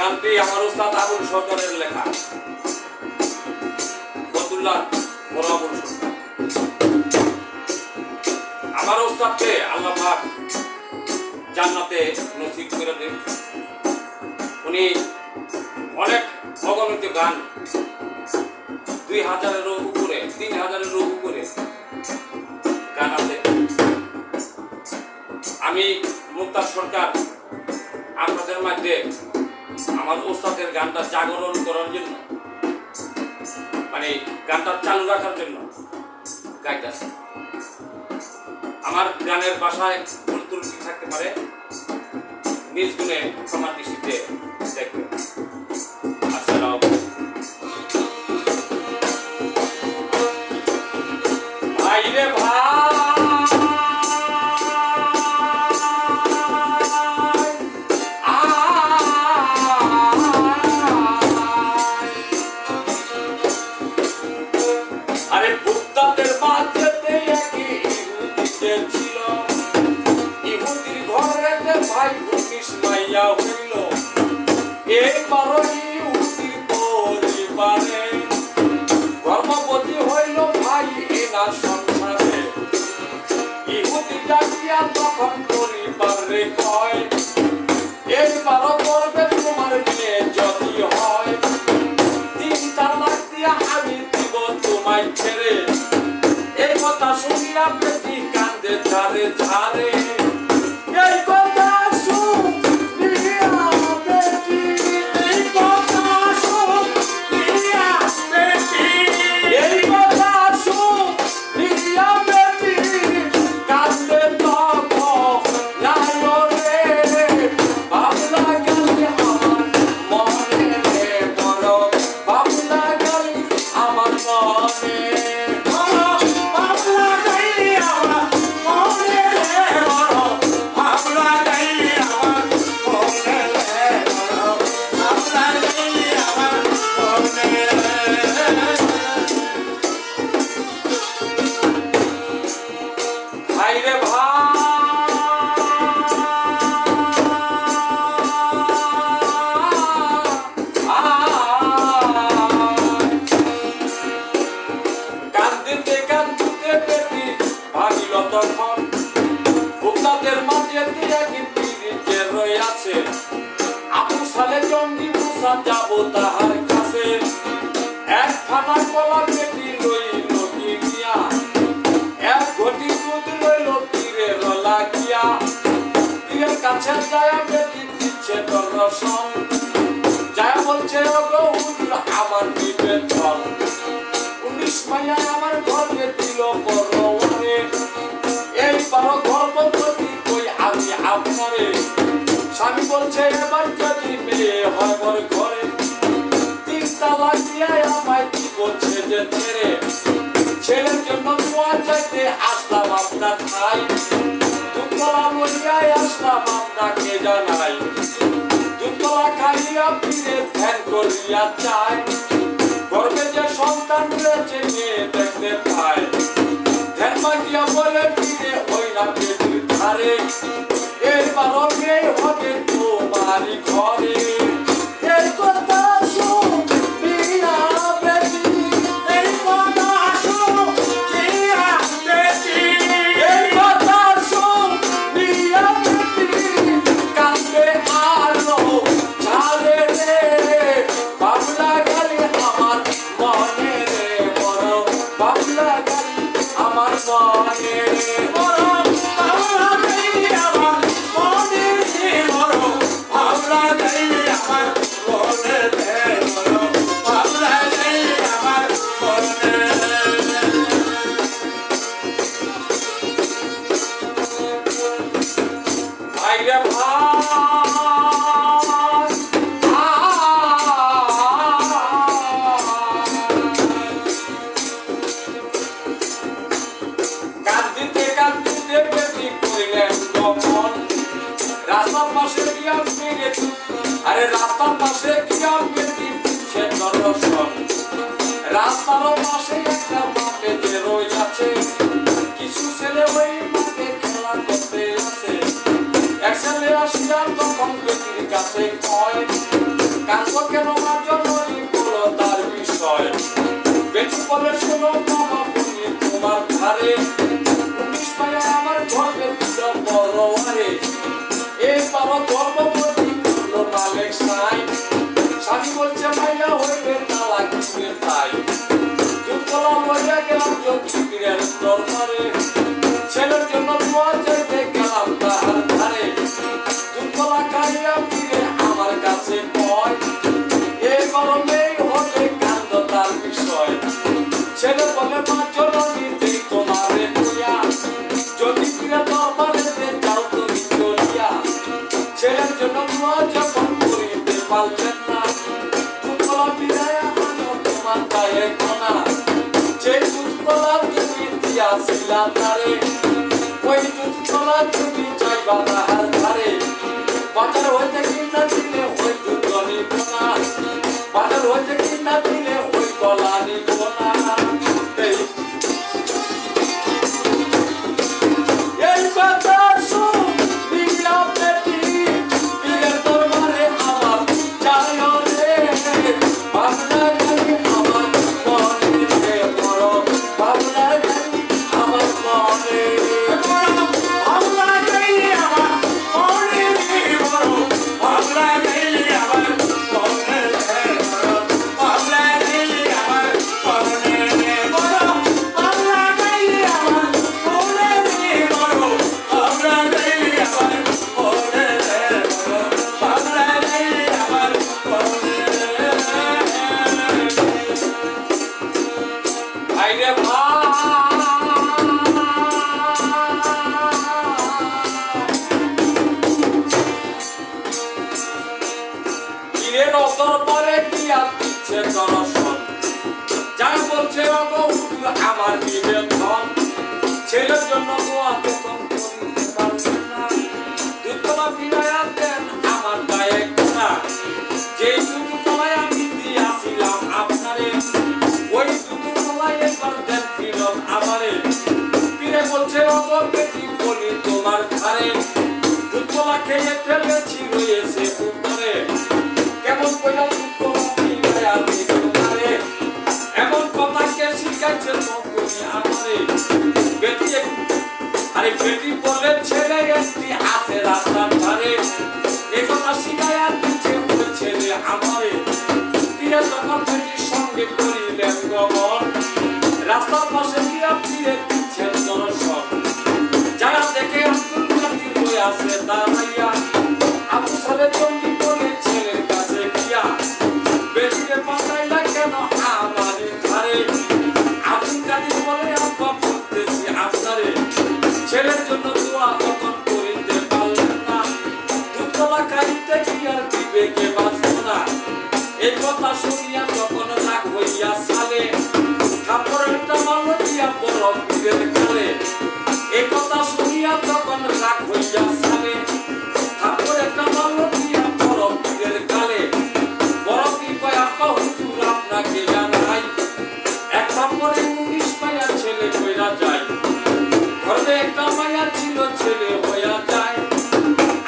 গানটি আমার উস্তাদ আবুল সরকারের লেখা। ফতুল্লাহ বড় আবুল সরকার। আমার উস্তাদকে আল্লাহ পাক জান্নাতে নসিব করে দেন। উনি অনেক অগণিত গান 2000-এরও উপরে 3000-এরও উপরে গান আছে। আমি মুক্তার সরকার আপনাদের মাঝে আমার ওস্তাদের গানটা জাগরণ করার জন্য, মানে গানটা চালু রাখার জন্য গাইতেছি। আমার গানের ভাষায় ভুল ত্রুটি থাকতে পারে, নিজ গুণে ক্ষমার দৃষ্টিতে দেখবেন। আসসালাম। ভাই রে ভাই, আরে বুদ্ধাদের মাঝেতে একই ইহুদিতে ছিল, ইহুদির ঘরেতে ভাই 19 মাইয়া হইল। এইবারও ইহুদির পরিবারে গর্ভবতী হইল ভাই এনার সংসারে। ইহুদি ডাকিয়া তখন পরিবারে কয়, এইবারও করবে তোমার বিয়ে যদি হয়, 3 লাখ দিয়া আমি দিব তোমায় ছেড়ে। এই কথা শুনিয়া বেটি কান্দে ঝারে ঝারে। এই কথা শুনিয়া বেটি, এই কথা শুনিয়া বেটি, এই কথা শুনিয়া বেটি কান্দে তখন নাই রে। বাবলা গালি আমার মনে রে, বড় বাবলা গালি আমার মনে। ভাই রে কান্দিতে কান্দিতে পেটি ভাগিল তখন, ভোক্তাদের মাঝে দিয়ে কিন্তু রয়েছে। আপু সালে জঙ্গি মুসা যাব তাহার কাছে, এক খানা কলা পেটি লইল গিয়া, এক ঘটি দুধ লইল তীরের লাগিয়া। তীরের কাছে যায় পেটি দিচ্ছে দর্শন, যায় বলছে ওগো হুজুর আমার নিবেদন। 19 মাইয়া আমার ঘরে দিল পরওয়ারে, এইবারও গর্ভবতী কই আমি আপনারে। স্বামী বলছে এবার যদি মেয়ে হয় মোর ঘরে, 3 তালাক দিয়ে আমায় কি বলছে যে ছেড়ে। ছেলের জন্য দোয়া চাইতে আসলাম আপনার ঠাই, দুধকলা বলিয়াই আসলাম আপনাকে জানাই। দুধকলা খাইয়া ফিরে ধ্যান করিয়া চাই, গর্ভে যে সন্তান রয়েছে মেয়ে দেখতে পায়। ধ্যান মাগিয়া বলে ফিরে ওই না পেটির ধারে, এইবারও মেয়ে হবে তোমারই ঘরে। এই কথা শুনিয়া বেটি, এই কথা শুনিয়া বেটি, এই কথা শুনিয়া বেটি কান্দে আলো ঝালে রে। বাবলা গালি আমার মনে রে, বড় বাবলা গালি আমার মনে রে, বড় বাবলা গালি আমার মনে রে, বড় বাবলা গালি আমার মনে রে, বড় বাবলা গালি আমার মনে রে। ভাই রে ভাই, কান্দিতে কান্দিতে বেটি কইলেন তখন, রাস্তার পাশে গিয়া ফিরে, আরে রাস্তার পাশে গিয়া বেটি সে দর্শন। রাস্তার পাশে একটা মাঠে যে রইয়াছে, কিছু ছেলে ওই মাঠে খেলা করতে আছে। এক ছেলে আসিয়া তখন বেটির কাছে কয়, বলে শোনো মামা বলি তোমার ধারে 19 মায়া আমার গর্বে দিল বড় আরে এই বাবা গর্ভবতী করলো মালিক সাই স্বামী বলছে মাইয়া হইবে তালাক দিবে তাই দুধকলা মজা গেলাম যোগীর দরবারে ছেলের জন্য দোয়া চাইতে গেলাম তাহার ধারে দুধকলা খাইয়া ফিরে আমার কাছে কয় এই গরমেই হবে কান্দ তার বিষয় ছেলে বলে মা জননী দেই তোমারে বইয়া যদি ফিরে দরবারে যাও তুমি চলিয়া ছেলের জন্য দোয়া যখন করিতে পারলেন না দুধকলা ফিরাইয়া আনো তোমার গায়ে কোনা যে দুধকলা তুমি দিয়াছিলা তারে ওই দুধকলা তুমি চাইবা তাহার ধারে বাজার হইতে কিনা দিলে ওই দুধ নিব না বাজার হইতে কিনা দিলে ওই কলা নিব না এই কথা শুনিয়া বেটি পীরের দরবারে আমার যায় রে ভাবনা গালি আমার মনে রে বড় ভাবনা গালি আমার মনে ভাবনা গালি আমার মনে রে বড় ভাবনা গালি আমার মনে রে বড় ভাবনা গালি আমার মনে রে বড় ভাবনা গালি আমার মনে রে বড় ভাবনা গালি আমার মনে রে বড় ভাবনা গালি আমার মনে রে আইরে পীরের দরবারে কি আর দিচ্ছে দর্শন যারা বলছে ওগো হুজুর আমার নিবেদন ছেলের জন্য দোয়া তখন করিতে পারলেন না দুধকলা ফিরাইয়া দেন আমার গায়ে কোনা যেই দুধকলায় আমি দিয়াছিলাম আপনারে ওই দুধকলায় একবার দেন ফিরত আমারে পীরে বলছে ওগো বেটি বলি তোমার ধারে দুধকলা খেয়ে ফেলেছি রয়েছে উপরে কেমন কইলা দুধকলা ফিরাইয়া দিল তারে এমন কথা কে শিখাইছে তুমি আমারে বেটি আরে বেটি বলে ছেলে একটি আছে রাস্তার ধারে এ কথা শিখাইয়া দিচ্ছে ওই ছেলে আমারে পীরে যখন বেটির সঙ্গে করিলেন গমন রাস্তার পাশে গিয়া পীরে দিচ্ছেন দর্শন যারা দেখে আব্দুল কাদির হয়ে আছে দাঁড়াইয়া আবু সালে জঙ্গি করে ছেলের কাছে গিয়া বেটিকে পাঠাইলা কেন আমার ধারে আব্দুল কাদির বলে আব্বা বলতেছি আপনারে ছেলের জন্য দোয়া তখন করিতে পারলেন না দুধকলা খাইতে কি আর বিবেকে বাঁচত না এই কথা শুনিয়া তখন রাগ হইয়া সালে কাপড়ের একটা মাল দিয়া বড় পীরের কালে এই কথা শুনিয়া তখন রাগ হইয়া সালে কাপড়ের একটা মাল দিয়া বড় পীরের কালে বড় পীর কয় আব্বা হুজুর আপনাকে জানাই এক কাপড়ে 19 মায়া ছেলে কইরা যায় ঘরে একটা মায়া ছিল ছেলে হইয়া যায়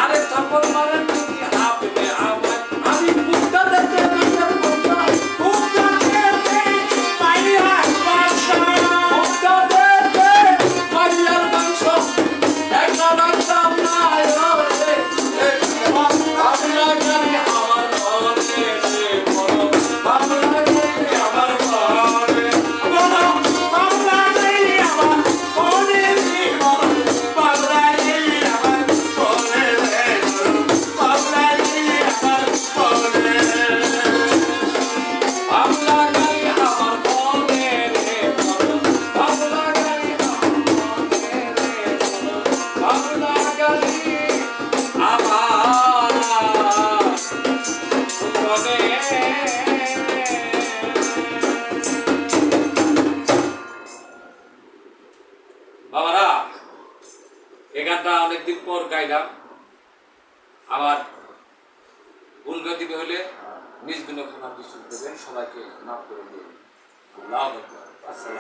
আরে কাপড় মারেন যদি আপনি আমায় আমি বুঝতে দেখতে বুঝতে দেখতে মাইয়ার মাংস একটা রাখতাম না রে ভাবনা গালি আমার মনে রে বড় ভাবনা গালি আমার মনে বড় ভাবনা গালি আমার মনে রে বড় ভাবনা গালি আমার মনে রে বড় ভাবনা গালি আমার মনে ভাবনা গালি আমার মনে রে বড় ভাবনা গালি আমার মনে রে বড় ভাবনা গালি আমার মনে বাবারা এই গানটা অনেকদিন পর গাইলাম আবার ভুল গতি হলে নিজ গুণে ক্ষমা দৃষ্টি দেবেন সবাইকে মাফ করে দিন আল্লাহু আকবার আসসালাম